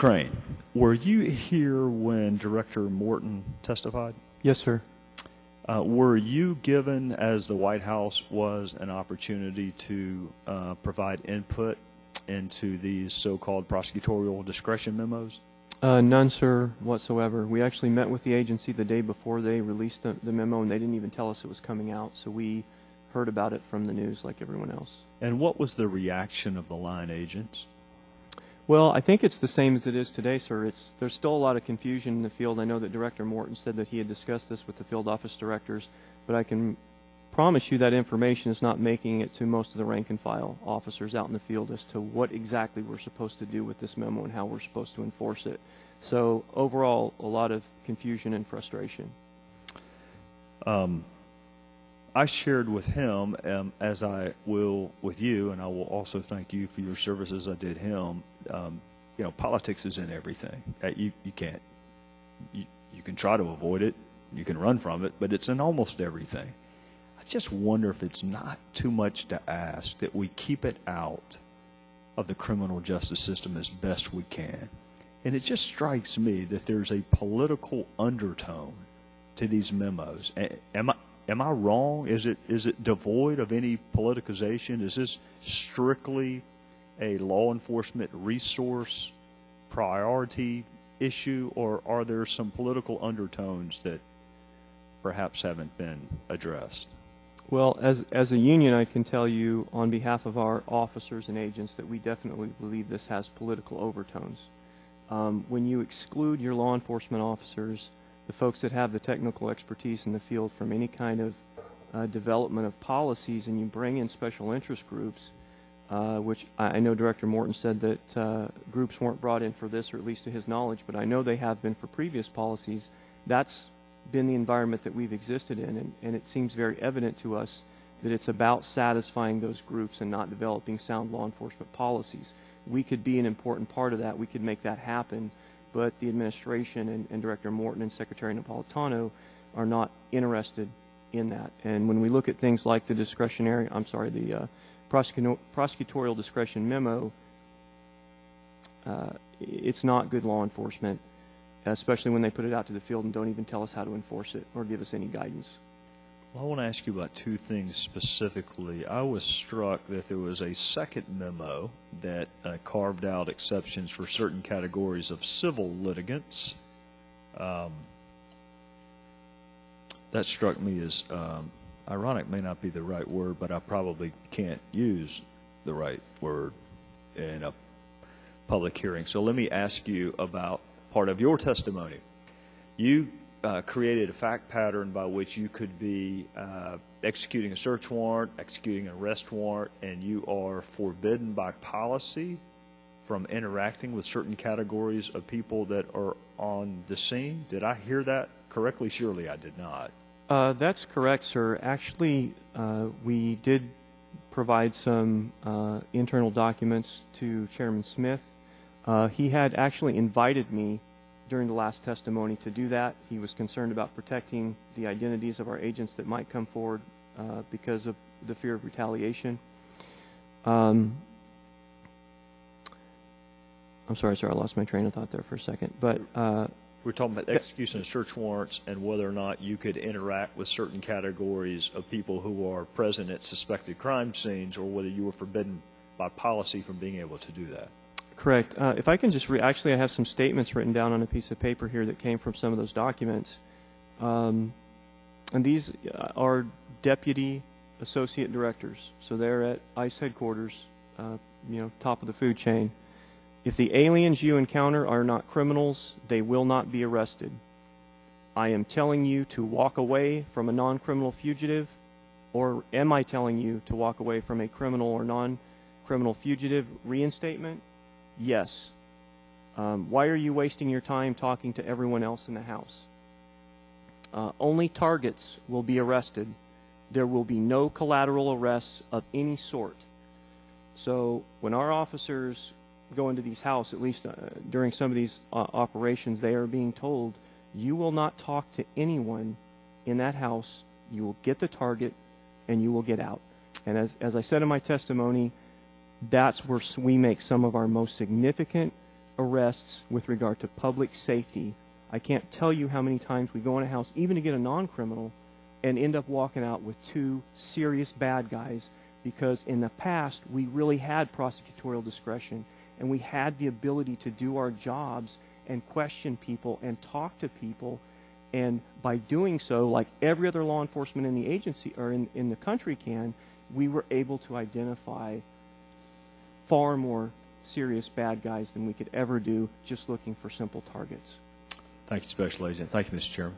Crane, were you here when Director Morton testified? Yes, sir. Were you given, as the White House was, an opportunity to provide input into these so-called prosecutorial discretion memos? None, sir, whatsoever. We actually met with the agency the day before they released the memo, and they didn't even tell us it was coming out, so we heard about it from the news like everyone else. And what was the reaction of the line agents? Well, I think it's the same as it is today, sir. There's still a lot of confusion in the field. I know that Director Morton said that he had discussed this with the field office directors, but I can promise you that information is not making it to most of the rank and file officers out in the field as to what exactly we're supposed to do with this memo and how we're supposed to enforce it. So overall, a lot of confusion and frustration. I shared with him, as I will with you, and I will also thank you for your service as I did him. You know, politics is in everything. You can't. You can try to avoid it. You can run from it, but it's in almost everything. I just wonder if it's not too much to ask that we keep it out of the criminal justice system as best we can. And it just strikes me that there's a political undertone to these memos. Am I wrong? Is it devoid of any politicization? Is this strictly a law enforcement resource priority issue, or are there some political undertones that perhaps haven't been addressed? Well, as a union, I can tell you on behalf of our officers and agents that we definitely believe this has political overtones. When you exclude your law enforcement officers, the folks that have the technical expertise in the field from any kind of development of policies, and you bring in special interest groups, which I know Director Morton said that groups weren't brought in for this, or at least to his knowledge, but I know they have been for previous policies. That's been the environment that we've existed in, and it seems very evident to us that it's about satisfying those groups and not developing sound law enforcement policies. We could be an important part of that. We could make that happen, but the administration and Director Morton and Secretary Napolitano are not interested in that. And when we look at things like the prosecutorial discretion memo, it's not good law enforcement, especially when they put it out to the field and don't even tell us how to enforce it or give us any guidance. Well, I want to ask you about two things specifically. I was struck that there was a second memo that carved out exceptions for certain categories of civil litigants. That struck me as ironic, may not be the right word, but I probably can't use the right word in a public hearing. So let me ask you about part of your testimony. You created a fact pattern by which you could be executing a search warrant, executing an arrest warrant, and you are forbidden by policy from interacting with certain categories of people that are on the scene. Did I hear that correctly? Surely I did not. That's correct, sir. Actually, we did provide some internal documents to Chairman Smith. He had actually invited me during the last testimony to do that. He was concerned about protecting the identities of our agents that might come forward because of the fear of retaliation. I'm sorry, sir, I lost my train of thought there for a second. But we're talking about execution of search warrants and whether or not you could interact with certain categories of people who are present at suspected crime scenes, or whether you were forbidden by policy from being able to do that. Correct. If I can just actually, I have some statements written down on a piece of paper here that came from some of those documents. And these are deputy associate directors. So they're at ICE headquarters, top of the food chain. If the aliens you encounter are not criminals, they will not be arrested. I am telling you to walk away from a non-criminal fugitive, or am I telling you to walk away from a criminal or non-criminal fugitive reinstatement? Yes. Why are you wasting your time talking to everyone else in the house? Only targets will be arrested. There will be no collateral arrests of any sort. So when our officers go into these houses, at least during some of these operations, they are being told, you will not talk to anyone in that house. You will get the target and you will get out. And as I said in my testimony, that's where we make some of our most significant arrests with regard to public safety. I can't tell you how many times we go in a house, even to get a non-criminal, and end up walking out with 2 serious bad guys, because in the past we really had prosecutorial discretion and we had the ability to do our jobs and question people and talk to people. And by doing so, like every other law enforcement in the agency or in the country can, we were able to identify far more serious bad guys than we could ever do just looking for simple targets. Thank you, Special Agent. Thank you, Mr. Chairman.